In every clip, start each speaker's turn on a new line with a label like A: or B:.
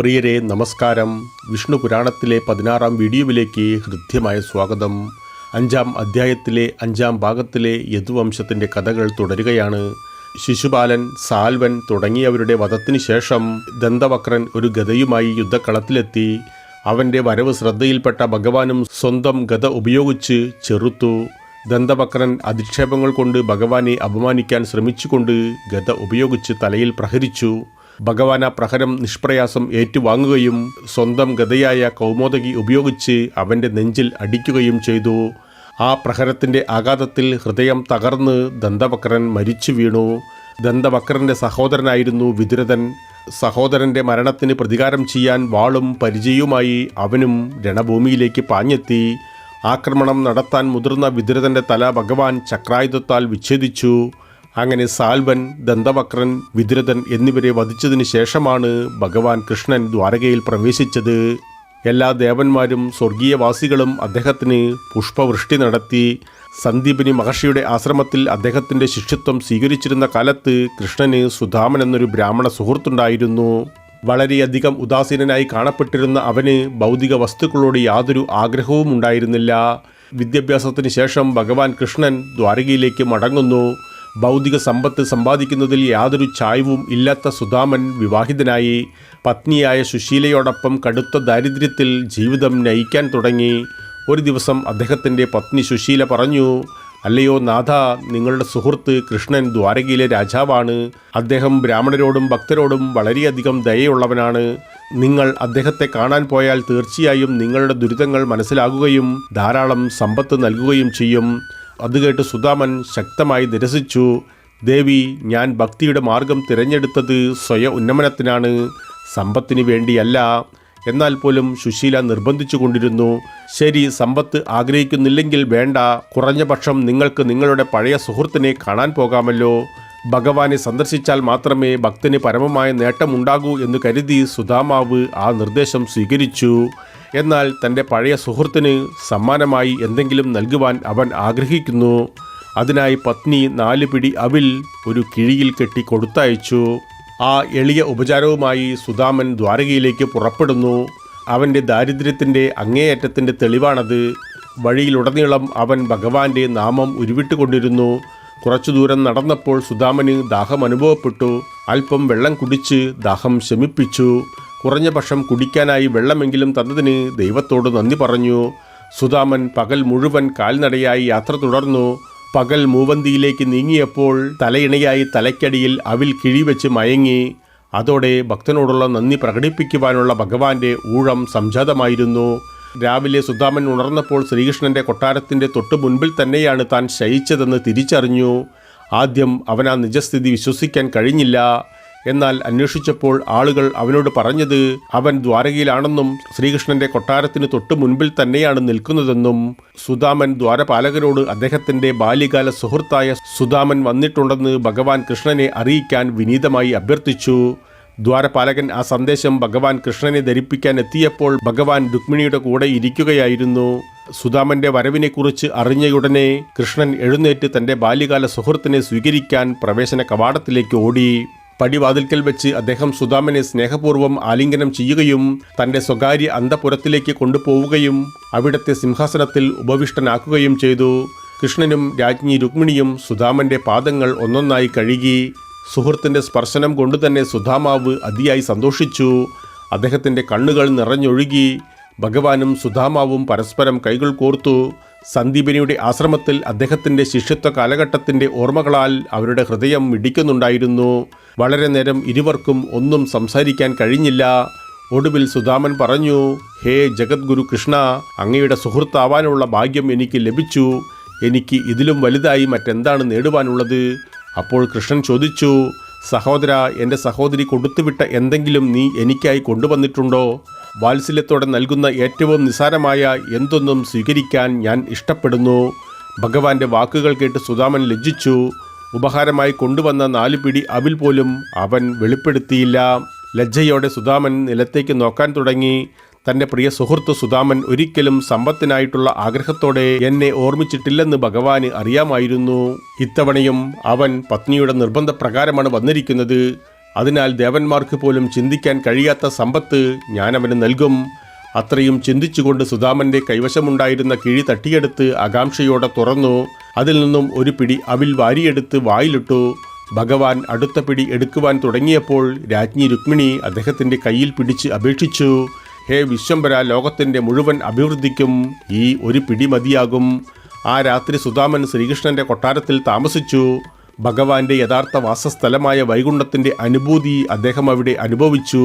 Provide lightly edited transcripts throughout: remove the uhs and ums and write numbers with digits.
A: പ്രിയരെ നമസ്കാരം. വിഷ്ണു പുരാണത്തിലെ 16-ാം വീഡിയോയിലേക്ക് ഹൃദ്യമായ സ്വാഗതം. 5-ാം അധ്യായത്തിലെ 5-ാം ഭാഗത്തിലെ യദുവംശത്തിൻ്റെ കഥകൾ തുടരുകയാണ്. ശിശുപാലൻ, സാൽവൻ തുടങ്ങിയവരുടെ വധത്തിന് ശേഷം ദന്തവക്രൻ ഒരു ഗദയുമായി യുദ്ധക്കളത്തിലെത്തി. അവൻ്റെ വരവ് ശ്രദ്ധയിൽപ്പെട്ട ഭഗവാനും സ്വന്തം ഗദ ഉപയോഗിച്ച് ചെറുത്തു. ദന്തവക്രൻ അധിക്ഷേപങ്ങൾ കൊണ്ട് ഭഗവാനെ അപമാനിക്കാൻ ശ്രമിച്ചുകൊണ്ട് ഗദ ഉപയോഗിച്ച് തലയിൽ പ്രഹരിച്ചു. ഭഗവാൻ ആ പ്രഹരം നിഷ്പ്രയാസം ഏറ്റുവാങ്ങുകയും സ്വന്തം ഗദയായ കൗമോദകി ഉപയോഗിച്ച് അവൻ്റെ നെഞ്ചിൽ അടിക്കുകയും ചെയ്തു. ആ പ്രഹരത്തിൻ്റെ ആഘാതത്തിൽ ഹൃദയം തകർന്ന് ദന്തവക്രൻ മരിച്ചു വീണു. ദന്തവക്രൻ്റെ സഹോദരനായിരുന്നു വിതുരതൻ. സഹോദരൻ്റെ മരണത്തിന് പ്രതികാരം ചെയ്യാൻ വാളും പരിചയവുമായി അവനും രണഭൂമിയിലേക്ക് പാഞ്ഞെത്തി. ആക്രമണം നടത്താൻ മുതിർന്ന വിതുരതൻ്റെ തല ഭഗവാൻ ചക്രായുധത്താൽ വിച്ഛേദിച്ചു. അങ്ങനെ സാൽവൻ, ദന്തവക്രൻ, വിതുരതൻ എന്നിവരെ വധിച്ചതിന് ശേഷമാണ് ഭഗവാൻ കൃഷ്ണൻ ദ്വാരകയിൽ പ്രവേശിച്ചത്. എല്ലാ ദേവന്മാരും സ്വർഗീയവാസികളും അദ്ദേഹത്തിന് പുഷ്പവൃഷ്ടി നടത്തി. സന്ദീപനി മഹർഷിയുടെ ആശ്രമത്തിൽ അദ്ദേഹത്തിൻ്റെ ശിഷ്യത്വം സ്വീകരിച്ചിരുന്ന കാലത്ത് കൃഷ്ണന് സുധാമൻ എന്നൊരു ബ്രാഹ്മണ സുഹൃത്തുണ്ടായിരുന്നു. വളരെയധികം ഉദാസീനനായി കാണപ്പെട്ടിരുന്ന അവന് ഭൗതിക വസ്തുക്കളോട് യാതൊരു ആഗ്രഹവും ഉണ്ടായിരുന്നില്ല. വിദ്യാഭ്യാസത്തിന് ശേഷം ഭഗവാൻ കൃഷ്ണൻ ദ്വാരകയിലേക്ക് മടങ്ങുന്നു. ഭൗതിക സമ്പത്ത് സമ്പാദിക്കുന്നതിൽ യാതൊരു ചായ്വും ഇല്ലാത്ത സുധാമൻ വിവാഹിതനായി. പത്നിയായ സുശീലയോടൊപ്പം കടുത്ത ദാരിദ്ര്യത്തിൽ ജീവിതം നയിക്കാൻ തുടങ്ങി. ഒരു ദിവസം അദ്ദേഹത്തിൻ്റെ പത്നി സുശീല പറഞ്ഞു, "അല്ലയോ നാഥ, നിങ്ങളുടെ സുഹൃത്ത് കൃഷ്ണൻ ദ്വാരകയിലെ രാജാവാണ്. അദ്ദേഹം ബ്രാഹ്മണരോടും ഭക്തരോടും വളരെയധികം ദയയുള്ളവനാണ്. നിങ്ങൾ അദ്ദേഹത്തെ കാണാൻ പോയാൽ തീർച്ചയായും നിങ്ങളുടെ ദുരിതങ്ങൾ മനസ്സിലാകുകയും ധാരാളം സമ്പത്ത് നൽകുകയും ചെയ്യും." അതുകേട്ട് സുധാമൻ ശക്തമായി നിരസിച്ചു. "ദേവി, ഞാൻ ഭക്തിയുടെ മാർഗം തിരഞ്ഞെടുത്തത് സ്വയം ഉന്നമനത്തിനാണ്, സമ്പത്തിന് വേണ്ടിയല്ല." എന്നാൽ പോലും സുശീല നിർബന്ധിച്ചു കൊണ്ടിരുന്നു. "ശരി, സമ്പത്ത് ആഗ്രഹിക്കുന്നില്ലെങ്കിൽ വേണ്ട. കുറഞ്ഞ പക്ഷം നിങ്ങൾക്ക് നിങ്ങളുടെ പഴയ സുഹൃത്തിനെ കാണാൻ പോകാമല്ലോ. ഭഗവാനെ സന്ദർശിച്ചാൽ മാത്രമേ ഭക്തന് പരമമായ നേട്ടമുണ്ടാകൂ" എന്ന് കരുതി സുധാമാവ് ആ നിർദ്ദേശം സ്വീകരിച്ചു. എന്നാൽ തൻ്റെ പഴയ സുഹൃത്തിന് സമ്മാനമായി എന്തെങ്കിലും നൽകുവാൻ അവൻ ആഗ്രഹിക്കുന്നു. അതിനായി പത്നി 4 പിടി അവിൽ ഒരു കിഴിയിൽ കെട്ടി കൊടുത്തയച്ചു. ആ എളിയ ഉപചാരവുമായി സുധാമൻ ദ്വാരകയിലേക്ക് പുറപ്പെടുന്നു. അവൻ്റെ ദാരിദ്ര്യത്തിൻ്റെ അങ്ങേയറ്റത്തിൻ്റെ തെളിവാണത്. വഴിയിലുടനീളം അവൻ ഭഗവാന്റെ നാമം ഉരുവിട്ടുകൊണ്ടിരുന്നു. കുറച്ചു ദൂരം നടന്നപ്പോൾ സുധാമന് ദാഹം അനുഭവപ്പെട്ടു. അല്പം വെള്ളം കുടിച്ച് ദാഹം ശമിപ്പിച്ചു. കുറഞ്ഞ പക്ഷം കുടിക്കാനായി വെള്ളമെങ്കിലും തന്നതിന് ദൈവത്തോട് നന്ദി പറഞ്ഞു. സുധാമൻ പകൽ മുഴുവൻ കാൽനടയായി യാത്ര തുടർന്നു. പകൽ മൂവന്തിയിലേക്ക് നീങ്ങിയപ്പോൾ തലയിണയായി തലയ്ക്കടിയിൽ അവിൽ കിഴിവെച്ച് മയങ്ങി. അതോടെ ഭക്തനോടുള്ള നന്ദി പ്രകടിപ്പിക്കുവാനുള്ള ഭഗവാന്റെ ഊഴം സംജാതമായിരുന്നു. രാവിലെ സുധാമൻ ഉണർന്നപ്പോൾ ശ്രീകൃഷ്ണൻ്റെ കൊട്ടാരത്തിൻ്റെ തൊട്ടു മുൻപിൽ തന്നെയാണ് താൻ ശയിച്ചതെന്ന് തിരിച്ചറിഞ്ഞു. ആദ്യം അവൻ ആ നിജസ്ഥിതി വിശ്വസിക്കാൻ കഴിഞ്ഞില്ല. എന്നാൽ അന്വേഷിച്ചപ്പോൾ ആളുകൾ അവനോട് പറഞ്ഞത് അവൻ ദ്വാരകയിലാണെന്നും ശ്രീകൃഷ്ണൻ്റെ കൊട്ടാരത്തിന് തൊട്ടു മുൻപിൽ തന്നെയാണ് നിൽക്കുന്നതെന്നും. സുധാമൻ ദ്വാരപാലകരോട് അദ്ദേഹത്തിൻ്റെ ബാല്യകാല സുഹൃത്തായ സുധാമൻ വന്നിട്ടുണ്ടെന്ന് ഭഗവാൻ കൃഷ്ണനെ അറിയിക്കാൻ വിനീതമായി അഭ്യർത്ഥിച്ചു. ദ്വാരപാലകൻ ആ സന്ദേശം ഭഗവാൻ കൃഷ്ണനെ ധരിപ്പിക്കാൻ എത്തിയപ്പോൾ ഭഗവാൻ രുക്മിണിയുടെ കൂടെ ഇരിക്കുകയായിരുന്നു. സുധാമൻ്റെ വരവിനെക്കുറിച്ച് അറിഞ്ഞയുടനെ കൃഷ്ണൻ എഴുന്നേറ്റ് തൻ്റെ ബാല്യകാല സുഹൃത്തിനെ സ്വീകരിക്കാൻ പ്രവേശന കവാടത്തിലേക്ക് ഓടി. പടിവാതിൽക്കൽ വെച്ച് അദ്ദേഹം സുധാമനെ സ്നേഹപൂർവ്വം ആലിംഗനം ചെയ്യുകയും തൻ്റെ സ്വകാര്യ അന്തഃപുരത്തിലേക്ക് കൊണ്ടുപോവുകയും അവിടുത്തെ സിംഹാസനത്തിൽ ഉപവിഷ്ടനാക്കുകയും ചെയ്തു. കൃഷ്ണനും രാജ്ഞി രുക്മിണിയും സുധാമൻ്റെ പാദങ്ങൾ ഒന്നൊന്നായി കഴുകി. സുഹൃത്തിൻ്റെ സ്പർശനം കൊണ്ടുതന്നെ സുധാമാവ് അതിയായി സന്തോഷിച്ചു. അദ്ദേഹത്തിൻ്റെ കണ്ണുകൾ നിറഞ്ഞൊഴുകി. ഭഗവാനും സുധാമാവും പരസ്പരം കൈകൾ കോർത്തു. സന്ദീപനിയുടെ ആശ്രമത്തിൽ അദ്ദേഹത്തിൻ്റെ ശിഷ്യത്വ കാലഘട്ടത്തിൻ്റെ ഓർമ്മകളാൽ അവരുടെ ഹൃദയം മിടിക്കുന്നുണ്ടായിരുന്നു. വളരെ നേരം ഇരുവർക്കും ഒന്നും സംസാരിക്കാൻ കഴിഞ്ഞില്ല. ഒടുവിൽ സുധാമൻ പറഞ്ഞു, "ഹേ ജഗദ്ഗുരു കൃഷ്ണ, അങ്ങയുടെ സുഹൃത്താവാനുള്ള ഭാഗ്യം എനിക്ക് ലഭിച്ചു. എനിക്ക് ഇതിലും വലുതായി മറ്റെന്താണ് നേടുവാനുള്ളത്?" അപ്പോൾ കൃഷ്ണൻ ചോദിച്ചു, "സഹോദര, എൻ്റെ സഹോദരി കൊടുത്തുവിട്ട എന്തെങ്കിലും നീ എനിക്കായി കൊണ്ടുവന്നിട്ടുണ്ടോ? വാത്സല്യത്തോടെ നൽകുന്ന ഏറ്റവും നിസ്സാരമായ എന്തൊന്നും സ്വീകരിക്കാൻ ഞാൻ ഇഷ്ടപ്പെടുന്നു." ഭഗവാന്റെ വാക്കുകൾ കേട്ട് സുധാമൻ ലജ്ജിച്ചു. ഉപഹാരമായി കൊണ്ടുവന്ന 4 പിടി അവിൽ പോലും അവൻ വെളിപ്പെടുത്തിയില്ല. ലജ്ജയോടെ സുധാമൻ നിലത്തേക്ക് നോക്കാൻ തുടങ്ങി. തൻ്റെ പ്രിയ സുഹൃത്ത് സുധാമൻ ഒരിക്കലും സമ്പത്തിനായിട്ടുള്ള ആഗ്രഹത്തോടെ എന്നെ ഓർമ്മിച്ചിട്ടില്ലെന്ന് ഭഗവാന് അറിയാമായിരുന്നു. ഇത്തവണയും അവൻ പത്നിയുടെ നിർബന്ധപ്രകാരമാണ് വന്നിരിക്കുന്നത്. അതിനാൽ ദേവന്മാർക്ക് പോലും ചിന്തിക്കാൻ കഴിയാത്ത സമ്പത്ത് ഞാൻ അവന് നൽകും. അത്രയും ചിന്തിച്ചുകൊണ്ട് സുദാമൻ്റെ കൈവശമുണ്ടായിരുന്ന കിഴി തട്ടിയെടുത്ത് ആകാംക്ഷയോടെ തുറന്നു. അതിൽ നിന്നും ഒരു പിടി അവിൽ വാരിയെടുത്ത് വായിലിട്ടു. ഭഗവാൻ അടുത്ത പിടി എടുക്കുവാൻ തുടങ്ങിയപ്പോൾ രാജ്ഞി രുക്മിണി അദ്ദേഹത്തിൻ്റെ കയ്യിൽ പിടിച്ച് അപേക്ഷിച്ചു, ഹേ വിശ്വംഭര, ലോകത്തിൻ്റെ മുഴുവൻ അഭിവൃദ്ധിക്കും ഈ ഒരു പിടി മതിയാകും. ആ രാത്രി സുദാമൻ ശ്രീകൃഷ്ണൻ്റെ കൊട്ടാരത്തിൽ താമസിച്ചു. ഭഗവാന്റെ യഥാർത്ഥ വാസസ്ഥലമായ വൈകുണ്ഠത്തിൻ്റെ അനുഭൂതി അദ്ദേഹം അവിടെ അനുഭവിച്ചു.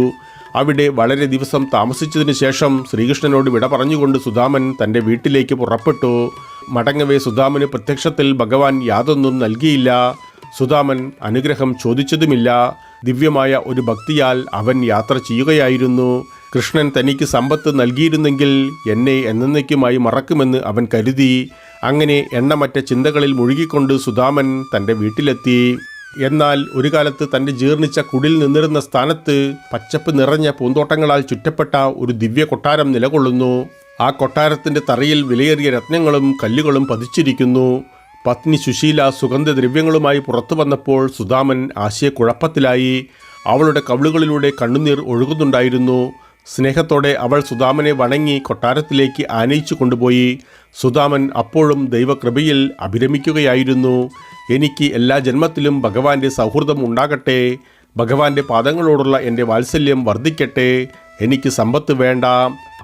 A: അവിടെ വളരെ ദിവസം താമസിച്ചതിന് ശേഷം ശ്രീകൃഷ്ണനോട് വിട പറഞ്ഞുകൊണ്ട് സുദാമൻ തൻ്റെ വീട്ടിലേക്ക് പുറപ്പെട്ടു. മടങ്ങവേ സുദാമന് പ്രത്യക്ഷത്തിൽ ഭഗവാൻ യാതൊന്നും നൽകിയില്ല. സുദാമൻ അനുഗ്രഹം ചോദിച്ചതുമില്ല. ദിവ്യമായ ഒരു ഭക്തിയാൽ അവൻ യാത്ര ചെയ്യുകയായിരുന്നു. കൃഷ്ണൻ തനിക്ക് സമ്പത്ത് നൽകിയിരുന്നെങ്കിൽ എന്നെ എന്നേക്കുമായി മറക്കുമെന്ന് അവൻ കരുതി. അങ്ങനെ എണ്ണമറ്റ ചിന്തകളിൽ മുഴുകിക്കൊണ്ട് സുദാമൻ തൻ്റെ വീട്ടിലെത്തി. എന്നാൽ ഒരു കാലത്ത് തൻ്റെ ജീർണിച്ച കുടിൽ നിന്നിരുന്ന സ്ഥാനത്ത് പച്ചപ്പ് നിറഞ്ഞ പൂന്തോട്ടങ്ങളാൽ ചുറ്റപ്പെട്ട ഒരു ദിവ്യ കൊട്ടാരം നിലകൊള്ളുന്നു. ആ കൊട്ടാരത്തിൻ്റെ തറയിൽ വിലയേറിയ രത്നങ്ങളും കല്ലുകളും പതിച്ചിരിക്കുന്നു. പത്നി സുശീല സുഗന്ധദ്രവ്യങ്ങളുമായി പുറത്തു വന്നപ്പോൾ സുദാമൻ ആശയക്കുഴപ്പത്തിലായി. അവളുടെ കവിളുകളിലൂടെ കണ്ണുനീർ ഒഴുകുന്നുണ്ടായിരുന്നു. സ്നേഹത്തോടെ അവൾ സുദാമനെ വണങ്ങി കൊട്ടാരത്തിലേക്ക് ആനയിച്ചു കൊണ്ടുപോയി. സുദാമൻ അപ്പോഴും ദൈവകൃപയിൽ അഭിരമിക്കുകയായിരുന്നു. എനിക്ക് എല്ലാ ജന്മത്തിലും ഭഗവാന്റെ സൗഹൃദം ഉണ്ടാകട്ടെ, ഭഗവാന്റെ പാദങ്ങളോടുള്ള എൻ്റെ വാത്സല്യം വർദ്ധിക്കട്ടെ, എനിക്ക് സമ്പത്ത് വേണ്ട.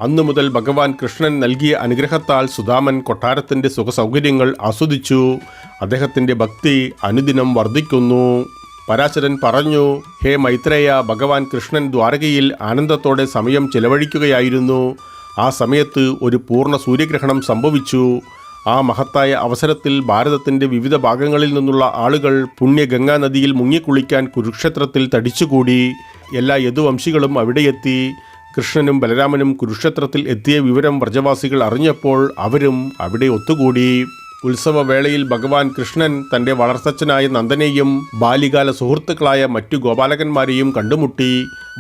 A: അന്നു മുതൽ ഭഗവാൻ കൃഷ്ണൻ നൽകിയ അനുഗ്രഹത്താൽ സുദാമൻ കൊട്ടാരത്തിൻ്റെ സുഖസൗകര്യങ്ങൾ ആസ്വദിച്ചു. അദ്ദേഹത്തിൻ്റെ ഭക്തി അനുദിനം വർദ്ധിക്കുന്നു. പരാശരൻ പറഞ്ഞു, ഹേ മൈത്രേയ, ഭഗവാൻ കൃഷ്ണൻ ദ്വാരകയിൽ ആനന്ദത്തോടെ സമയം ചെലവഴിക്കുകയായിരുന്നു. ആ സമയത്ത് ഒരു പൂർണ്ണ സൂര്യഗ്രഹണം സംഭവിച്ചു. ആ മഹത്തായ അവസരത്തിൽ ഭാരതത്തിൻ്റെ വിവിധ ഭാഗങ്ങളിൽ നിന്നുള്ള ആളുകൾ പുണ്യഗംഗാ നദിയിൽ മുങ്ങിക്കുളിക്കാൻ കുരുക്ഷേത്രത്തിൽ തടിച്ചുകൂടി. എല്ലാ യദുവംശികളും അവിടെയെത്തി. കൃഷ്ണനും ബലരാമനും കുരുക്ഷേത്രത്തിൽ എത്തിയ വിവരം വ്രജവാസികൾ അറിഞ്ഞപ്പോൾ അവരും അവിടെ ഒത്തുകൂടി. ഉത്സവവേളയിൽ ഭഗവാൻ കൃഷ്ണൻ തൻ്റെ വളർത്തച്ഛനായ നന്ദനെയും ബാല്യകാല സുഹൃത്തുക്കളായ മറ്റു ഗോപാലകന്മാരെയും കണ്ടുമുട്ടി.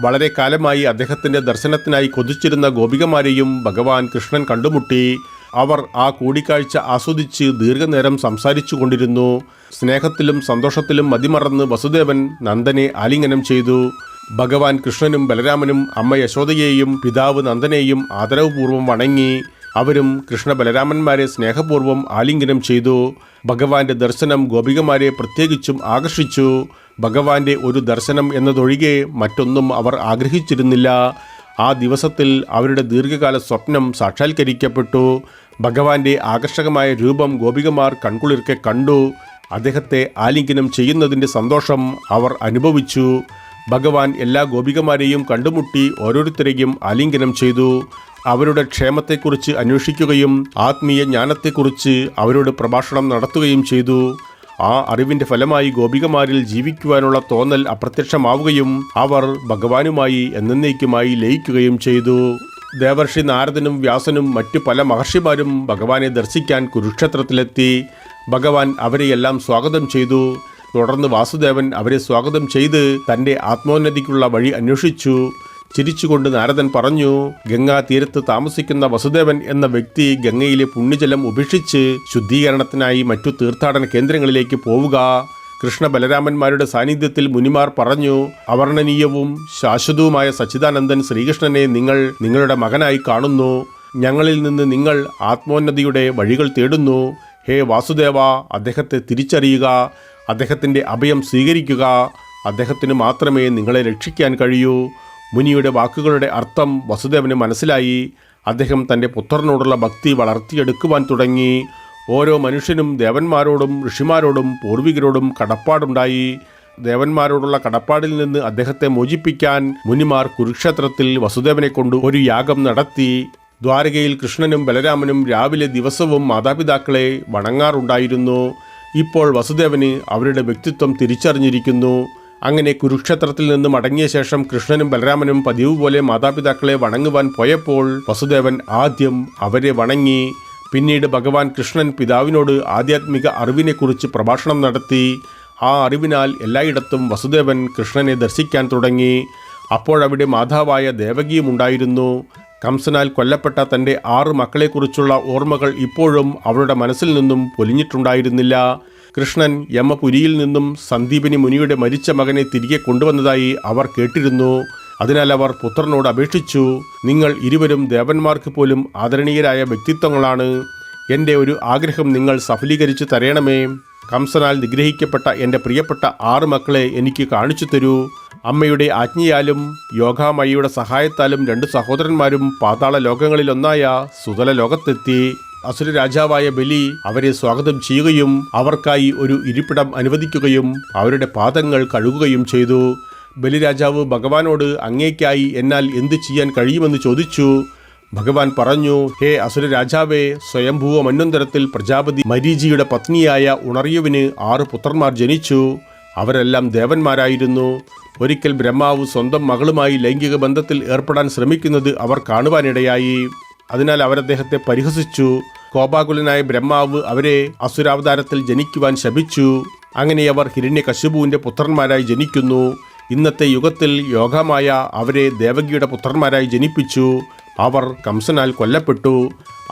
A: വളരെ കാലമായി അദ്ദേഹത്തിൻ്റെ ദർശനത്തിനായി കൊതിച്ചിരുന്ന ഗോപികമാരെയും ഭഗവാൻ കൃഷ്ണൻ കണ്ടുമുട്ടി. അവർ ആ കൂടിക്കാഴ്ച ആസ്വദിച്ച് ദീർഘനേരം സംസാരിച്ചു കൊണ്ടിരുന്നു. സ്നേഹത്തിലും സന്തോഷത്തിലും മതിമറന്ന് വസുദേവൻ നന്ദനെ ആലിംഗനം ചെയ്തു. ഭഗവാൻ കൃഷ്ണനും ബലരാമനും അമ്മ യശോദയെയും പിതാവ് നന്ദനെയും ആദരവപൂർവ്വം വണങ്ങി. അവരും കൃഷ്ണ ബലരാമന്മാരെ സ്നേഹപൂർവ്വം ആലിംഗനം ചെയ്തു. ഭഗവാന്റെ ദർശനം ഗോപികമാരെ പ്രത്യേകിച്ചും ആകർഷിച്ചു. ഭഗവാന്റെ ഒരു ദർശനം എന്നതൊഴികെ മറ്റൊന്നും അവർ ആഗ്രഹിച്ചിരുന്നില്ല. ആ ദിവസത്തിൽ അവരുടെ ദീർഘകാല സ്വപ്നം സാക്ഷാത്കരിക്കപ്പെട്ടു. ഭഗവാന്റെ ആകർഷകമായ രൂപം ഗോപികമാർ കൺകുളിർക്കെ കണ്ടു. അദ്ദേഹത്തെ ആലിംഗനം ചെയ്യുന്നതിൻ്റെ സന്തോഷം അവർ അനുഭവിച്ചു. ഭഗവാൻ എല്ലാ ഗോപികമാരെയും കണ്ടുമുട്ടി ഓരോരുത്തരെയും ആലിംഗനം ചെയ്തു. അവരുടെ ക്ഷേമത്തെക്കുറിച്ച് അന്വേഷിക്കുകയും ആത്മീയ ജ്ഞാനത്തെക്കുറിച്ച് അവരോട് പ്രഭാഷണം നടത്തുകയും ചെയ്തു. ആ അറിവിൻ്റെ ഫലമായി ഗോപികമാരിൽ ജീവിക്കുവാനുള്ള തോന്നൽ അപ്രത്യക്ഷമാവുകയും അവർ ഭഗവാനുമായി എന്നേക്കുമായി ലയിക്കുകയും ചെയ്തു. ദേവർഷി നാരദനും വ്യാസനും മറ്റു പല മഹർഷിമാരും ഭഗവാനെ ദർശിക്കാൻ കുരുക്ഷേത്രത്തിലെത്തി. ഭഗവാൻ അവരെയെല്ലാം സ്വാഗതം ചെയ്തു. തുടർന്ന് വാസുദേവൻ അവരെ സ്വാഗതം ചെയ്ത് തൻ്റെ ആത്മോന്നതിക്കുള്ള വഴി അന്വേഷിച്ചു. ചിരിച്ചുകൊണ്ട് നാരദൻ പറഞ്ഞു, ഗംഗാ തീരത്ത് താമസിക്കുന്ന വസുദേവൻ എന്ന വ്യക്തി ഗംഗയിലെ പുണ്യജലം ഉപേക്ഷിച്ച് ശുദ്ധീകരണത്തിനായി മറ്റു തീർത്ഥാടന കേന്ദ്രങ്ങളിലേക്ക് പോവുക. കൃഷ്ണ ബലരാമന്മാരുടെ സാന്നിധ്യത്തിൽ മുനിമാർ പറഞ്ഞു, അവർണ്ണനീയവും ശാശ്വതവുമായ സച്ചിദാനന്ദൻ ശ്രീകൃഷ്ണനെ നിങ്ങൾ നിങ്ങളുടെ മകനായി കാണുന്നു. ഞങ്ങളിൽ നിന്ന് നിങ്ങൾ ആത്മോന്നതിയുടെ വഴികൾ തേടുന്നു. ഹേ വാസുദേവ, അദ്ദേഹത്തെ തിരിച്ചറിയുക, അദ്ദേഹത്തിൻ്റെ അഭയം സ്വീകരിക്കുക. അദ്ദേഹത്തിന് മാത്രമേ നിങ്ങളെ രക്ഷിക്കാൻ കഴിയൂ. മുനിയുടെ വാക്കുകളുടെ അർത്ഥം വസുദേവന് മനസ്സിലായി. അദ്ദേഹം തൻ്റെ പുത്രനോടുള്ള ഭക്തി വളർത്തിയെടുക്കുവാൻ തുടങ്ങി. ഓരോ മനുഷ്യനും ദേവന്മാരോടും ഋഷിമാരോടും പൂർവികരോടും കടപ്പാടുണ്ടായി. ദേവന്മാരോടുള്ള കടപ്പാടിൽ നിന്ന് അദ്ദേഹത്തെ മോചിപ്പിക്കാൻ മുനിമാർ കുരുക്ഷേത്രത്തിൽ വസുദേവനെ കൊണ്ട് ഒരു യാഗം നടത്തി. ദ്വാരകയിൽ കൃഷ്ണനും ബലരാമനും രാവിലെ ദിവസവും മാതാപിതാക്കളെ വണങ്ങാറുണ്ടായിരുന്നു. ഇപ്പോൾ വസുദേവന് അവരുടെ വ്യക്തിത്വം തിരിച്ചറിഞ്ഞിരിക്കുന്നു. അങ്ങനെ കുരുക്ഷേത്രത്തിൽ നിന്ന് മടങ്ങിയ ശേഷം കൃഷ്ണനും ബലരാമനും പതിവ് പോലെ മാതാപിതാക്കളെ വണങ്ങുവാൻ പോയപ്പോൾ വസുദേവൻ ആദ്യം അവരെ വണങ്ങി. പിന്നീട് ഭഗവാൻ കൃഷ്ണൻ പിതാവിനോട് ആധ്യാത്മിക അറിവിനെക്കുറിച്ച് പ്രഭാഷണം നടത്തി. ആ അറിവിനാൽ എല്ലായിടത്തും വസുദേവൻ കൃഷ്ണനെ ദർശിക്കാൻ തുടങ്ങി. അപ്പോഴവിടെ മാതാവായ ദേവകിയും ഉണ്ടായിരുന്നു. കംസനാൽ കൊല്ലപ്പെട്ട തൻ്റെ 6 മക്കളെക്കുറിച്ചുള്ള ഓർമ്മകൾ ഇപ്പോഴും അവളുടെ മനസ്സിൽ നിന്നും പൊലിഞ്ഞിട്ടുണ്ടായിരുന്നില്ല. കൃഷ്ണൻ യമപുരിയിൽ നിന്നും സന്ദീപനി മുനിയുടെ മരിച്ച മകനെ തിരികെ കൊണ്ടുവന്നതായി അവർ കേട്ടിരുന്നു. അതിനാൽ അവർ പുത്രനോട് അപേക്ഷിച്ചു, നിങ്ങൾ ഇരുവരും ദേവന്മാർക്ക് പോലും ആദരണീയരായ വ്യക്തിത്വങ്ങളാണ്. എൻ്റെ ഒരു ആഗ്രഹം നിങ്ങൾ സഫലീകരിച്ചു തരേണമേ. കംസനാൽ നിഗ്രഹിക്കപ്പെട്ട എൻ്റെ പ്രിയപ്പെട്ട 6 മക്കളെ എനിക്ക് കാണിച്ചു തരൂ. അമ്മയുടെ ആജ്ഞയാലും യോഗാമയിയുടെ സഹായത്താലും 2 സഹോദരന്മാരും പാതാള ലോകങ്ങളിലൊന്നായ സുതല ലോകത്തെത്തി. അസുര രാജാവായ ബലി അവരെ സ്വാഗതം ചെയ്യുകയും അവർക്കായി ഒരു ഇരിപ്പിടം അനുവദിക്കുകയും അവരുടെ പാദങ്ങൾ കഴുകുകയും ചെയ്തു. ബലിരാജാവ് ഭഗവാനോട് അങ്ങേക്കായി എന്നാൽ എന്ത് ചെയ്യാൻ കഴിയുമെന്ന് ചോദിച്ചു. ഭഗവാൻ പറഞ്ഞു, ഹേ അസുര രാജാവേ, സ്വയംഭൂവ മന്വന്തരത്തിൽ പ്രജാപതി മരീചിയുടെ പത്നിയായ ഉണർയുവിന് 6 പുത്രന്മാർ ജനിച്ചു. അവരെല്ലാം ദേവന്മാരായിരുന്നു. ഒരിക്കൽ ബ്രഹ്മാവ് സ്വന്തം മകളുമായി ലൈംഗിക ബന്ധത്തിൽ ഏർപ്പെടാൻ ശ്രമിക്കുന്നത് അവർ കാണുവാനിടയായി. അതിനാൽ അവരദ്ദേഹത്തെ പരിഹസിച്ചു. കോപാകുലനായ ബ്രഹ്മാവ് അവരെ അസുരാവതാരത്തിൽ ജനിക്കുവാൻ ശപിച്ചു. അങ്ങനെ അവർ ഹിരണ്യകശിപുവിൻ്റെ പുത്രന്മാരായി ജനിക്കുന്നു. ഇന്നത്തെ യുഗത്തിൽ യോഗമായ അവരെ ദേവകിയുടെ പുത്രന്മാരായി ജനിപ്പിച്ചു. അവർ കംസനാൽ കൊല്ലപ്പെട്ടു.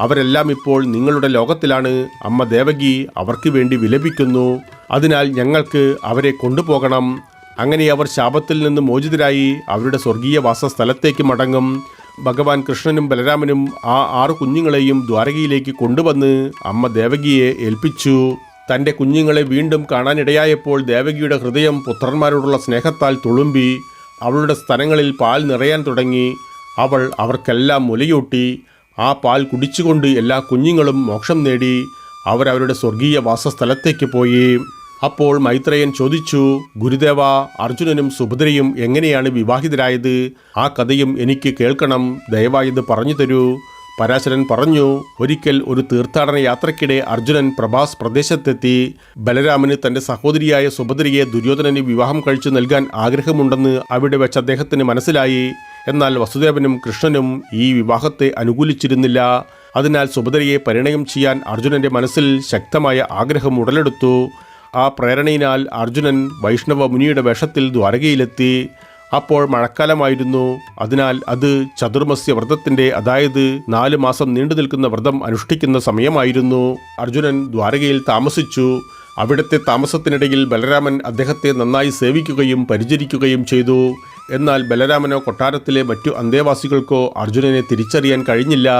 A: അവരെല്ലാം ഇപ്പോൾ നിങ്ങളുടെ ലോകത്തിലാണ്. അമ്മ ദേവകി അവർക്ക് വേണ്ടി വിലപിക്കുന്നു. അതിനാൽ ഞങ്ങൾക്ക് അവരെ കൊണ്ടുപോകണം. അങ്ങനെ അവർ ശാപത്തിൽ നിന്ന് മോചിതരായി അവരുടെ സ്വർഗീയ വാസസ്ഥലത്തേക്ക് മടങ്ങും. ഭഗവാൻ കൃഷ്ണനും ബലരാമനും ആ 6 കുഞ്ഞുങ്ങളെയും ദ്വാരകയിലേക്ക് കൊണ്ടുവന്ന് അമ്മ ദേവകിയെ ഏൽപ്പിച്ചു. തൻ്റെ കുഞ്ഞുങ്ങളെ വീണ്ടും കാണാനിടയായപ്പോൾ ദേവകിയുടെ ഹൃദയം പുത്രന്മാരോടുള്ള സ്നേഹത്താൽ തുളുമ്പി. അവളുടെ സ്തനങ്ങളിൽ പാൽ നിറയാൻ തുടങ്ങി. അവൾ അവർക്കെല്ലാം മുലയൂട്ടി. ആ പാൽ കുടിച്ചുകൊണ്ട് എല്ലാ കുഞ്ഞുങ്ങളും മോക്ഷം നേടി. അവരവരുടെ സ്വർഗീയ വാസസ്ഥലത്തേക്ക് പോയി. അപ്പോൾ മൈത്രേയൻ ചോദിച്ചു, ഗുരുദേവ, അർജുനനും സുഭദ്രയും എങ്ങനെയാണ് വിവാഹിതരായത്? ആ കഥയും എനിക്ക് കേൾക്കണം. ദയവായത് പറഞ്ഞു തരൂ. പരാശരൻ പറഞ്ഞു, ഒരിക്കൽ ഒരു തീർത്ഥാടന യാത്രയ്ക്കിടെ അർജുനൻ പ്രഭാസ് പ്രദേശത്തെത്തി. ബലരാമന് തൻ്റെ സഹോദരിയായ സുഭദ്രയെ ദുര്യോധനന് വിവാഹം കഴിച്ചു നൽകാൻ ആഗ്രഹമുണ്ടെന്ന് അവിടെ വെച്ച് അദ്ദേഹത്തിന് മനസ്സിലായി. എന്നാൽ വസുദേവനും കൃഷ്ണനും ഈ വിവാഹത്തെ അനുകൂലിച്ചിരുന്നില്ല. അതിനാൽ സുഭദ്രയെ പരിണയം ചെയ്യാൻ അർജുനൻ്റെ മനസ്സിൽ ശക്തമായ ആഗ്രഹം ഉടലെടുത്തു. ആ പ്രേരണയിനാൽ അർജുനൻ വൈഷ്ണവ മുനിയുടെ വേഷത്തിൽ ദ്വാരകയിലെത്തി. അപ്പോൾ മഴക്കാലമായിരുന്നു. അതിനാൽ അത് ചതുർമസ്യ വ്രതത്തിൻ്റെ, അതായത് 4 മാസം നീണ്ടു നിൽക്കുന്ന വ്രതം അനുഷ്ഠിക്കുന്ന സമയമായിരുന്നു. അർജുനൻ ദ്വാരകയിൽ താമസിച്ചു. അവിടുത്തെ താമസത്തിനിടയിൽ ബലരാമൻ അദ്ദേഹത്തെ നന്നായി സേവിക്കുകയും പരിചരിക്കുകയും ചെയ്തു. എന്നാൽ ബലരാമനോ കൊട്ടാരത്തിലെ മറ്റു അന്തേവാസികൾക്കോ അർജുനനെ തിരിച്ചറിയാൻ കഴിഞ്ഞില്ല.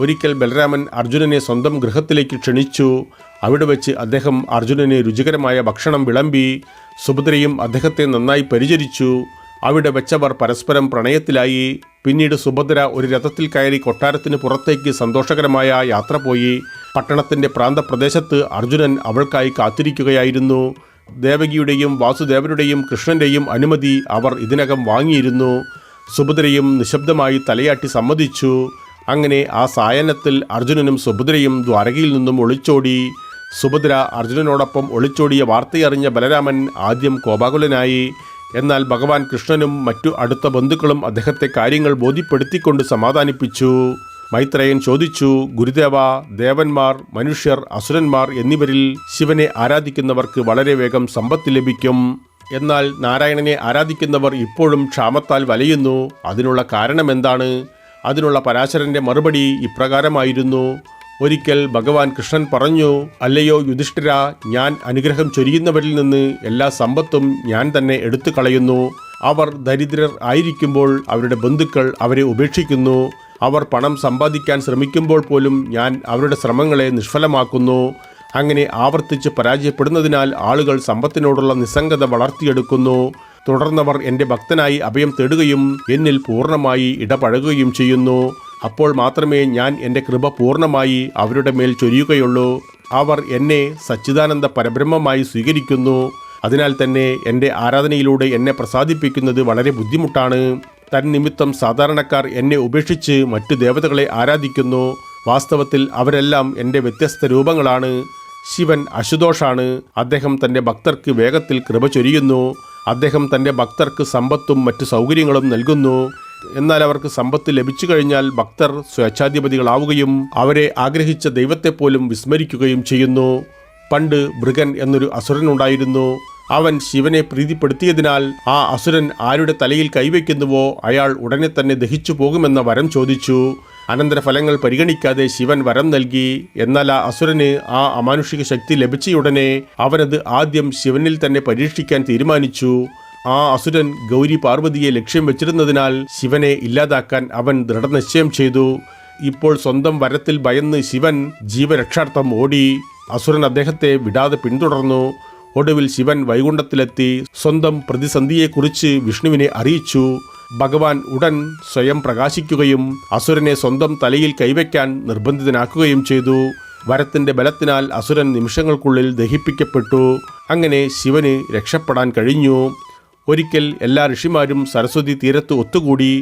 A: ഒരിക്കൽ ബലരാമൻ അർജുനനെ സ്വന്തം ഗൃഹത്തിലേക്ക് ക്ഷണിച്ചു. അവിടെ വെച്ച് അദ്ദേഹം അർജുനന് രുചികരമായ ഭക്ഷണം വിളമ്പി. സുഭദ്രയും അദ്ദേഹത്തെ നന്നായി പരിചരിച്ചു. അവിടെ വെച്ചവർ പരസ്പരം പ്രണയത്തിലായി. പിന്നീട് സുഭദ്ര ഒരു രഥത്തിൽ കയറി കൊട്ടാരത്തിന് പുറത്തേക്ക് സന്തോഷകരമായ യാത്ര പോയി. പട്ടണത്തിൻ്റെ പ്രാന്തപ്രദേശത്ത് അർജുനൻ അവൾക്കായി കാത്തിരിക്കുകയായിരുന്നു. ദേവകിയുടെയും വാസുദേവരുടെയും കൃഷ്ണൻ്റെയും അനുമതി അവർ ഇതിനകം വാങ്ങിയിരുന്നു. സുഭദ്രയും നിശബ്ദമായി തലയാട്ടി സമ്മതിച്ചു. അങ്ങനെ ആ സായാഹ്നത്തിൽ അർജുനനും സുഭദ്രയും ദ്വാരകയിൽ നിന്നും ഒളിച്ചോടി. സുഭദ്ര അർജുനനോടൊപ്പം ഒളിച്ചോടിയ വാർത്തയറിഞ്ഞ ബലരാമൻ ആദ്യം കോപാകുലനായി. എന്നാൽ ഭഗവാൻ കൃഷ്ണനും മറ്റു അടുത്ത ബന്ധുക്കളും അദ്ദേഹത്തെ കാര്യങ്ങൾ ബോധ്യപ്പെടുത്തിക്കൊണ്ട് സമാധാനിപ്പിച്ചു. മൈത്രേയൻ ചോദിച്ചു, ഗുരുദേവ, ദേവന്മാർ, മനുഷ്യർ, അസുരന്മാർ എന്നിവരിൽ ശിവനെ ആരാധിക്കുന്നവർക്ക് വളരെ വേഗം സമ്പത്ത് ലഭിക്കും. എന്നാൽ നാരായണനെ ആരാധിക്കുന്നവർ ഇപ്പോഴും ക്ഷാമത്താൽ വലയുന്നു. അതിനുള്ള കാരണമെന്താണ്? അതിനുള്ള പരാശരൻ്റെ മറുപടി ഇപ്രകാരമായിരുന്നു. ഒരിക്കൽ ഭഗവാൻ കൃഷ്ണൻ പറഞ്ഞു, അല്ലയോ യുധിഷ്ഠിര, ഞാൻ അനുഗ്രഹം ചൊരിയുന്നവരിൽ നിന്ന് എല്ലാ സമ്പത്തും ഞാൻ തന്നെ എടുത്തു കളയുന്നു. അവർ ദരിദ്രർ ആയിരിക്കുമ്പോൾ അവരുടെ ബന്ധുക്കൾ അവരെ ഉപേക്ഷിക്കുന്നു. അവർ പണം സമ്പാദിക്കാൻ ശ്രമിക്കുമ്പോൾ പോലും ഞാൻ അവരുടെ ശ്രമങ്ങളെ നിഷ്ഫലമാക്കുന്നു. അങ്ങനെ ആവർത്തിച്ച് പരാജയപ്പെടുന്നതിനാൽ ആളുകൾ സമ്പത്തിനോടുള്ള നിസ്സംഗത വളർത്തിയെടുക്കുന്നു. തുടർന്നവർ എൻ്റെ ഭക്തനായി അഭയം തേടുകയും എന്നിൽ പൂർണ്ണമായി ഇടപഴകുകയും ചെയ്യുന്നു. അപ്പോൾ മാത്രമേ ഞാൻ എൻ്റെ കൃപ പൂർണ്ണമായി അവരുടെ മേൽ ചൊരിയുകയുള്ളൂ. അവർ എന്നെ സച്ചിദാനന്ദ പരബ്രഹ്മമായി സ്വീകരിക്കുന്നു. അതിനാൽ തന്നെ എൻ്റെ ആരാധനയിലൂടെ എന്നെ പ്രസാദിപ്പിക്കുന്നത് വളരെ ബുദ്ധിമുട്ടാണ്. തന്നിമിത്തം സാധാരണക്കാർ എന്നെ ഉപേക്ഷിച്ച് മറ്റു ദേവതകളെ ആരാധിക്കുന്നു. വാസ്തവത്തിൽ അവരെല്ലാം എൻ്റെ വ്യത്യസ്ത രൂപങ്ങളാണ്. ശിവൻ അശുതോഷാണ്. അദ്ദേഹം തൻ്റെ ഭക്തർക്ക് വേഗത്തിൽ കൃപ ചൊരിയുന്നു. അദ്ദേഹം തൻ്റെ ഭക്തർക്ക് സമ്പത്തും മറ്റു സൗകര്യങ്ങളും നൽകുന്നു. എന്നാൽ അവർക്ക് സമ്പത്ത് ലഭിച്ചു കഴിഞ്ഞാൽ ഭക്തർ സ്വേച്ഛാധിപതികളാവുകയും അവരെ ആഗ്രഹിച്ച ദൈവത്തെപ്പോലും വിസ്മരിക്കുകയും ചെയ്യുന്നു. പണ്ട് ഭൃഗൻ എന്നൊരു അസുരനുണ്ടായിരുന്നു. അവൻ ശിവനെ പ്രീതിപ്പെടുത്തിയതിനാൽ ആ അസുരൻ ആരുടെ തലയിൽ കൈവയ്ക്കുന്നുവോ അയാൾ ഉടനെ തന്നെ ദഹിച്ചു പോകുമെന്ന വരം ചോദിച്ചു. അനന്തരഫലങ്ങൾ പരിഗണിക്കാതെ ശിവൻ വരം നൽകി. എന്നാൽ ആ അസുരന് ആ അമാനുഷിക ശക്തി ലഭിച്ചയുടനെ അവനത് ആദ്യം ശിവനിൽ തന്നെ പരീക്ഷിക്കാൻ തീരുമാനിച്ചു. ആ അസുരൻ ഗൗരി പാർവതിയെ ലക്ഷ്യം വെച്ചിരുന്നതിനാൽ ശിവനെ ഇല്ലാതാക്കാൻ അവൻ ദൃഢനിശ്ചയം ചെയ്തു. ഇപ്പോൾ സ്വന്തം വരത്തിൽ ഭയന്ന് ശിവൻ ജീവരക്ഷാർത്ഥം ഓടി. അസുരൻ അദ്ദേഹത്തെ വിടാതെ പിന്തുടർന്നു. ഒടുവിൽ ശിവൻ വൈകുണ്ഠത്തിലെത്തി സ്വന്തം പ്രതിസന്ധിയെക്കുറിച്ച് വിഷ്ണുവിനെ അറിയിച്ചു. ഭഗവാൻ ഉടൻ സ്വയം പ്രകാശിക്കുകയും അസുരനെ സ്വന്തം തലയിൽ കൈവയ്ക്കാൻ നിർബന്ധിതനാക്കുകയും ചെയ്തു. വരത്തിന്റെ ബലത്തിനാൽ അസുരൻ നിമിഷങ്ങൾക്കുള്ളിൽ ദഹിപ്പിക്കപ്പെട്ടു. അങ്ങനെ ശിവന് രക്ഷപ്പെടാൻ കഴിഞ്ഞു. ഒരിക്കൽ എല്ലാ ഋഷിമാരും സരസ്വതി തീരത്ത് ഒത്തുകൂടി.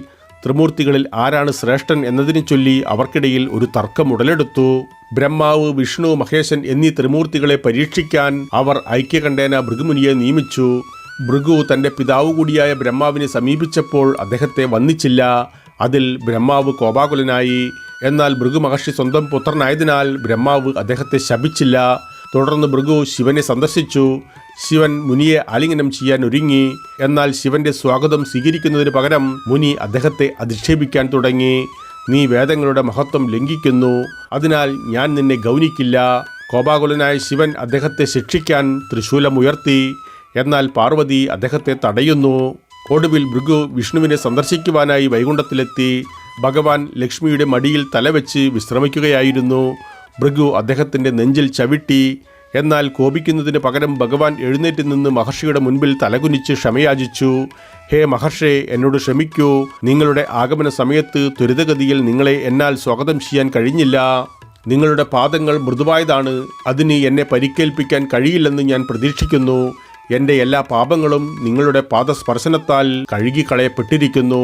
A: ത്രിമൂർത്തികളിൽ ആരാണ് ശ്രേഷ്ഠൻ എന്നതിനെ ചൊല്ലി അവർക്കിടയിൽ ഒരു തർക്കം ഉടലെടുത്തു. ബ്രഹ്മാവ്, വിഷ്ണു, മഹേശൻ എന്നീ ത്രിമൂർത്തികളെ പരീക്ഷിക്കാൻ അവർ ഐക്യകണ്ഠേന ഭൃഗുമുനിയെ നിയമിച്ചു. ഭൃഗു തന്റെ പിതാവ് കൂടിയായ ബ്രഹ്മാവിനെ സമീപിച്ചപ്പോൾ അദ്ദേഹത്തെ വന്ദിച്ചില്ല. അതിൽ ബ്രഹ്മാവ് കോപാകുലനായി. എന്നാൽ ഭൃഗു മഹർഷി സ്വന്തം പുത്രനായതിനാൽ ബ്രഹ്മാവ് അദ്ദേഹത്തെ ശപിച്ചില്ല. തുടർന്ന് ഭൃഗു ശിവനെ സന്ദർശിച്ചു. ശിവൻ മുനിയെ ആലിംഗനം ചെയ്യാൻ ഒരുങ്ങി. എന്നാൽ ശിവന്റെ സ്വാഗതം സ്വീകരിക്കുന്നതിന് പകരം മുനി അദ്ദേഹത്തെ അധിക്ഷേപിക്കാൻ തുടങ്ങി. നീ വേദങ്ങളുടെ മഹത്വം ലംഘിക്കുന്നു, അതിനാൽ ഞാൻ നിന്നെ ഗൗനിക്കില്ല. കോപാകുലനായ ശിവൻ അദ്ദേഹത്തെ ശിക്ഷിക്കാൻ ത്രിശൂലമുയർത്തി. എന്നാൽ പാർവതി അദ്ദേഹത്തെ തടയുന്നു. ഒടുവിൽ ഭൃഗു വിഷ്ണുവിനെ സന്ദർശിക്കുവാനായി വൈകുണ്ഠത്തിലെത്തി. ഭഗവാൻ ലക്ഷ്മിയുടെ മടിയിൽ തലവെച്ച് വിശ്രമിക്കുകയായിരുന്നു. ഭൃഗു അദ്ദേഹത്തിന്റെ നെഞ്ചിൽ ചവിട്ടി. എന്നാൽ കോപിക്കുന്നതിന് പകരം ഭഗവാൻ എഴുന്നേറ്റ് നിന്ന് മഹർഷിയുടെ മുൻപിൽ തലകുനിച്ച് ക്ഷമയാചിച്ചു. ഹേ മഹർഷേ, എന്നോട് ക്ഷമിക്കൂ. നിങ്ങളുടെ ആഗമന സമയത്ത് ത്വരിതഗതിയിൽ നിങ്ങളെ എന്നാൽ സ്വാഗതം ചെയ്യാൻ കഴിഞ്ഞില്ല. നിങ്ങളുടെ പാദങ്ങൾ മൃദുവായതാണ്. അതിന് എന്നെ പരിക്കേൽപ്പിക്കാൻ കഴിയില്ലെന്ന് ഞാൻ പ്രതീക്ഷിക്കുന്നു. എൻ്റെ എല്ലാ പാപങ്ങളും നിങ്ങളുടെ പാദസ്പർശനത്താൽ കഴുകിക്കളയപ്പെട്ടിരിക്കുന്നു.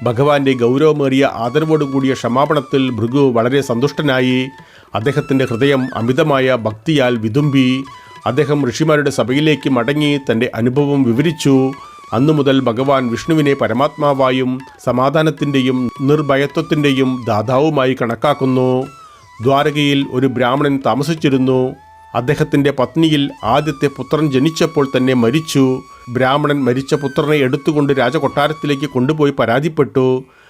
A: ഭഗവാന്റെ ഗൗരവമേറിയ ആദരവോടുകൂടിയ ക്ഷമാപണത്തിൽ ഭൃഗു വളരെ സന്തുഷ്ടനായി. അദ്ദേഹത്തിൻ്റെ ഹൃദയം അമിതമായ ഭക്തിയാൽ വിതുമ്പി. അദ്ദേഹം ഋഷിമാരുടെ സഭയിലേക്ക് മടങ്ങി തൻ്റെ അനുഭവം വിവരിച്ചു. അന്നു മുതൽ ഭഗവാൻ വിഷ്ണുവിനെ പരമാത്മാവായും സമാധാനത്തിൻ്റെയും നിർഭയത്വത്തിൻ്റെയും ദാതാവുമായി കണക്കാക്കുന്നു. ദ്വാരകയിൽ ഒരു ബ്രാഹ്മണൻ താമസിച്ചിരുന്നു. അദ്ദേഹത്തിൻ്റെ പത്നിയിൽ ആദ്യത്തെ പുത്രൻ ജനിച്ചപ്പോൾ തന്നെ മരിച്ചു. ബ്രാഹ്മണൻ മരിച്ച പുത്രനെ എടുത്തുകൊണ്ട് രാജകൊട്ടാരത്തിലേക്ക് കൊണ്ടുപോയി പരാതിപ്പെട്ടു.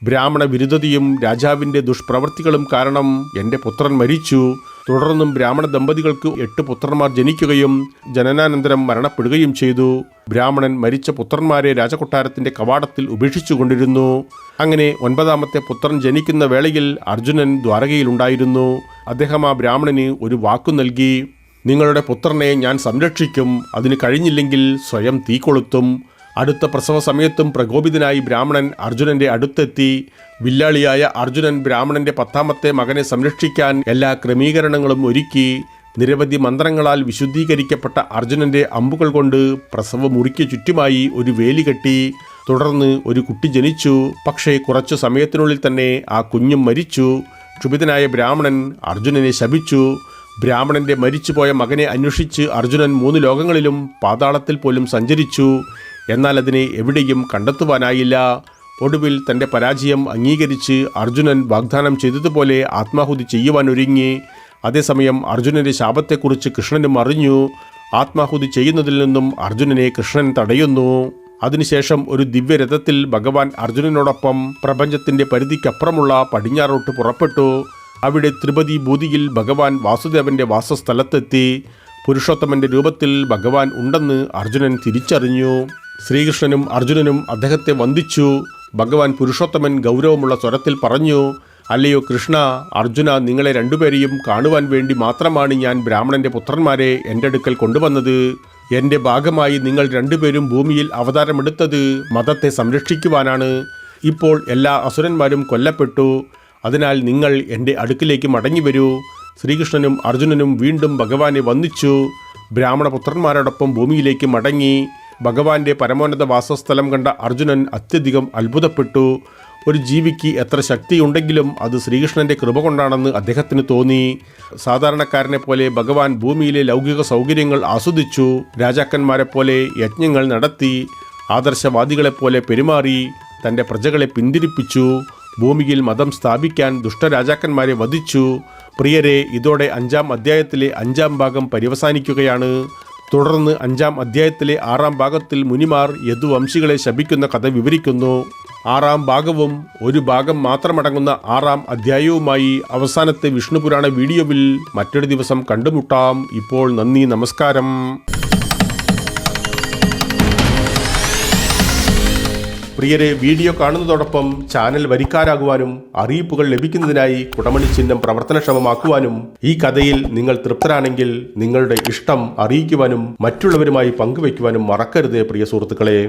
A: ബ്രാഹ്മണ വിരുദ്ധതയും രാജാവിൻ്റെ ദുഷ്പ്രവൃത്തികളും കാരണം എൻ്റെ പുത്രൻ മരിച്ചു. തുടർന്നും ബ്രാഹ്മണ ദമ്പതികൾക്ക് 8 പുത്രന്മാർ ജനിക്കുകയും ജനനാനന്തരം മരണപ്പെടുകയും ചെയ്തു. ബ്രാഹ്മണൻ മരിച്ച പുത്രന്മാരെ രാജകൊട്ടാരത്തിൻ്റെ കവാടത്തിൽ ഉപേക്ഷിച്ചുകൊണ്ടിരുന്നു. അങ്ങനെ 9ാമത്തെ പുത്രൻ ജനിക്കുന്ന വേളയിൽ അർജുനൻ ദ്വാരകയിലുണ്ടായിരുന്നു. അദ്ദേഹം ആ ബ്രാഹ്മണന് ഒരു വാക്കു നൽകി. നിങ്ങളുടെ പുത്രനെ ഞാൻ സംരക്ഷിക്കും. അതിന് കഴിഞ്ഞില്ലെങ്കിൽ സ്വയം തീ കൊളുത്തും. അടുത്ത പ്രസവ സമയത്തും പ്രകോപിതനായി ബ്രാഹ്മണൻ അർജുനന്റെ അടുത്തെത്തി. വില്ലാളിയായ അർജുനൻ ബ്രാഹ്മണന്റെ 10ാമത്തെ മകനെ സംരക്ഷിക്കാൻ എല്ലാ ക്രമീകരണങ്ങളും ഒരുക്കി. നിരവധി മന്ത്രങ്ങളാൽ വിശുദ്ധീകരിക്കപ്പെട്ട അർജുനന്റെ അമ്പുകൾ കൊണ്ട് പ്രസവ മുറിക്ക് ചുറ്റുമായി ഒരു വേലി കെട്ടി. തുടർന്ന് ഒരു കുട്ടി ജനിച്ചു. പക്ഷേ കുറച്ചു സമയത്തിനുള്ളിൽ തന്നെ ആ കുഞ്ഞും മരിച്ചു. ക്ഷുഭിതനായ ബ്രാഹ്മണൻ അർജുനനെ ശപിച്ചു. ബ്രാഹ്മണന്റെ മരിച്ചുപോയ മകനെ അന്വേഷിച്ച് അർജുനൻ 3 ലോകങ്ങളിലും പാതാളത്തിൽ പോലും സഞ്ചരിച്ചു. എന്നാൽ അതിനെ എവിടെയും കണ്ടെത്തുവാനായില്ല. ഒടുവിൽ തൻ്റെ പരാജയം അംഗീകരിച്ച് അർജുനൻ വാഗ്ദാനം ചെയ്തതുപോലെ ആത്മാഹുതി ചെയ്യുവാനൊരുങ്ങി. അതേസമയം അർജുനന്റെ ശാപത്തെക്കുറിച്ച് കൃഷ്ണനും അറിഞ്ഞു. ആത്മാഹുതി ചെയ്യുന്നതിൽ നിന്നും അർജുനനെ കൃഷ്ണൻ തടയുന്നു. അതിനുശേഷം ഒരു ദിവ്യരഥത്തിൽ ഭഗവാൻ അർജുനനോടൊപ്പം പ്രപഞ്ചത്തിൻ്റെ പരിധിക്കപ്പുറമുള്ള പടിഞ്ഞാറോട്ട് പുറപ്പെട്ടു. അവിടെ ത്രിപതി ഭൂതിയിൽ ഭഗവാൻ വാസുദേവന്റെ വാസസ്ഥലത്തെത്തി. പുരുഷോത്തമന്റെ രൂപത്തിൽ ഭഗവാൻ ഉണ്ടെന്ന് അർജുനൻ തിരിച്ചറിഞ്ഞു. ശ്രീകൃഷ്ണനും അർജുനനും അദ്ദേഹത്തെ വന്ദിച്ചു. ഭഗവാൻ പുരുഷോത്തമൻ ഗൗരവമുള്ള സ്വരത്തിൽ പറഞ്ഞു, അല്ലയോ കൃഷ്ണ, അർജുന, നിങ്ങളെ രണ്ടുപേരെയും കാണുവാൻ വേണ്ടി മാത്രമാണ് ഞാൻ ബ്രാഹ്മണന്റെ പുത്രന്മാരെ എൻ്റെ അടുക്കൽ കൊണ്ടുവന്നത്. എൻ്റെ ഭാഗമായി നിങ്ങൾ രണ്ടുപേരും ഭൂമിയിൽ അവതാരമെടുത്തത് മതത്തെ സംരക്ഷിക്കുവാനാണ്. ഇപ്പോൾ എല്ലാ അസുരന്മാരും കൊല്ലപ്പെട്ടു. അതിനാൽ നിങ്ങൾ എൻ്റെ അടുക്കിലേക്ക് മടങ്ങി വരൂ. ശ്രീകൃഷ്ണനും അർജുനനും വീണ്ടും ഭഗവാനെ വന്ദിച്ചു. ബ്രാഹ്മണപുത്രന്മാരോടൊപ്പം ഭൂമിയിലേക്ക് മടങ്ങി. ഭഗവാന്റെ പരമോന്നത വാസസ്ഥലം കണ്ട അർജുനൻ അത്യധികം അത്ഭുതപ്പെട്ടു. ഒരു ജീവിക്ക് എത്ര ശക്തിയുണ്ടെങ്കിലും അത് ശ്രീകൃഷ്ണന്റെ കൃപ കൊണ്ടാണെന്ന് അദ്ദേഹത്തിന് തോന്നി. സാധാരണക്കാരനെ പോലെ ഭഗവാൻ ഭൂമിയിലെ ലൗകിക സൗകര്യങ്ങൾ ആസ്വദിച്ചു. രാജാക്കന്മാരെപ്പോലെ യജ്ഞങ്ങൾ നടത്തി. ആദർശവാദികളെപ്പോലെ പെരുമാറി. തൻ്റെ പ്രജകളെ പിന്തിരിപ്പിച്ചു. ഭൂമിയിൽ മതം സ്ഥാപിക്കാൻ ദുഷ്ടരാജാക്കന്മാരെ വധിച്ചു. പ്രിയരെ, ഇതോടെ 5ാം അധ്യായത്തിലെ 5ാം ഭാഗം പര്യവസാനിക്കുകയാണ്. തുടർന്ന് 5-ാം അധ്യായത്തിലെ 6-ാം ഭാഗത്തിൽ മുനിമാർ യദുവംശികളെ ശപിക്കുന്ന കഥ വിവരിക്കുന്നു. 6-ാം ഭാഗവും ഒരു ഭാഗം മാത്രമടങ്ങുന്ന 6-ാം അധ്യായവുമായി അവസാനത്തെ വിഷ്ണുപുരാണ വീഡിയോയിൽ മറ്റൊരു ദിവസം കണ്ടുമുട്ടാം. ഇപ്പോൾ നന്ദി, നമസ്കാരം. പ്രിയരെ, വീഡിയോ കാണുന്നതോടൊപ്പം ചാനൽ വരിക്കാരാകുവാനും അറിയിപ്പുകൾ ലഭിക്കുന്നതിനായി കുടമണി ചിഹ്നം പ്രവർത്തനക്ഷമമാക്കുവാനും ഈ കഥയിൽ നിങ്ങൾ തൃപ്തരാണെങ്കിൽ നിങ്ങളുടെ ഇഷ്ടം അറിയിക്കുവാനും മറ്റുള്ളവരുമായി പങ്കുവയ്ക്കുവാനും മറക്കരുതേ പ്രിയ സുഹൃത്തുക്കളെ.